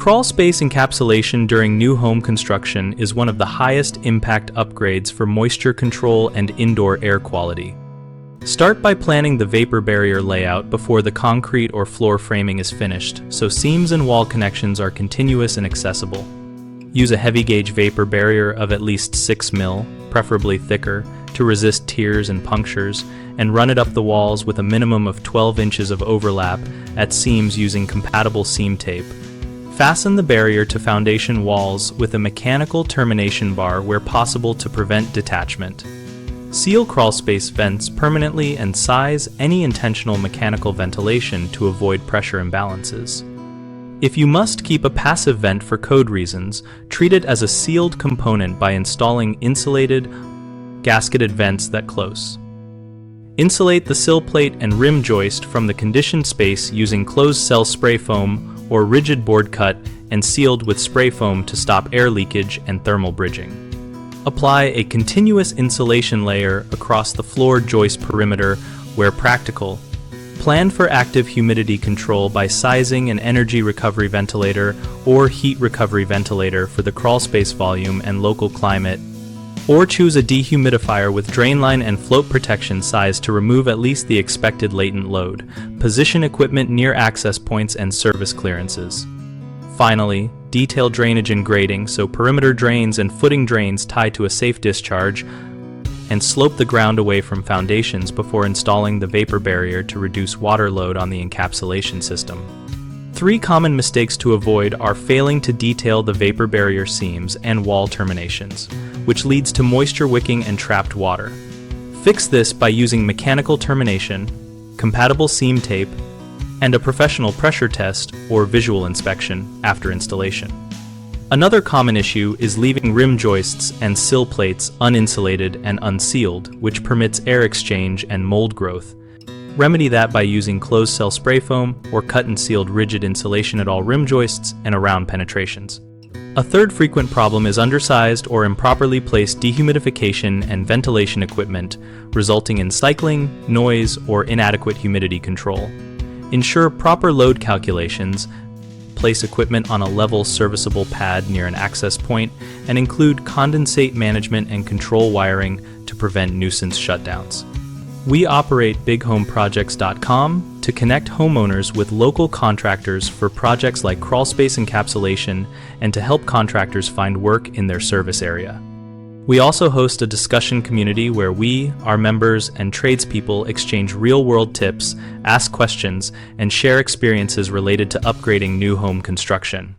Crawlspace encapsulation during new home construction is one of the highest impact upgrades for moisture control and indoor air quality. Start by planning the vapor barrier layout before the concrete or floor framing is finished, so seams and wall connections are continuous and accessible. Use a heavy gauge vapor barrier of at least 6 mil, preferably thicker, to resist tears and punctures, and run it up the walls with a minimum of 12 inches of overlap at seams using compatible seam tape. Fasten the barrier to foundation walls with a mechanical termination bar where possible to prevent detachment. Seal crawlspace vents permanently and size any intentional mechanical ventilation to avoid pressure imbalances. If you must keep a passive vent for code reasons, treat it as a sealed component by installing insulated, gasketed vents that close. Insulate the sill plate and rim joist from the conditioned space using closed cell spray foam or rigid board cut and sealed with spray foam to stop air leakage and thermal bridging. Apply a continuous insulation layer across the floor joist perimeter where practical. Plan for active humidity control by sizing an energy recovery ventilator or heat recovery ventilator for the crawlspace volume and local climate, or choose a dehumidifier with drainline and float protection size to remove at least the expected latent load. Position equipment near access points and service clearances. Finally, detail drainage and grading so perimeter drains and footing drains tie to a safe discharge, and slope the ground away from foundations before installing the vapor barrier to reduce water load on the encapsulation system. 3 common mistakes to avoid are failing to detail the vapor barrier seams and wall terminations, which leads to moisture wicking and trapped water. Fix this by using mechanical termination, compatible seam tape, and a professional pressure test or visual inspection after installation. Another common issue is leaving rim joists and sill plates uninsulated and unsealed, which permits air exchange and mold growth. Remedy that by using closed cell spray foam or cut and sealed rigid insulation at all rim joists and around penetrations. A third frequent problem is undersized or improperly placed dehumidification and ventilation equipment, resulting in cycling, noise, or inadequate humidity control. Ensure proper load calculations, place equipment on a level serviceable pad near an access point, and include condensate management and control wiring to prevent nuisance shutdowns. We operate bighomeprojects.com to connect homeowners with local contractors for projects like crawlspace encapsulation and to help contractors find work in their service area. We also host a discussion community where we, our members, and tradespeople exchange real-world tips, ask questions, and share experiences related to upgrading new home construction.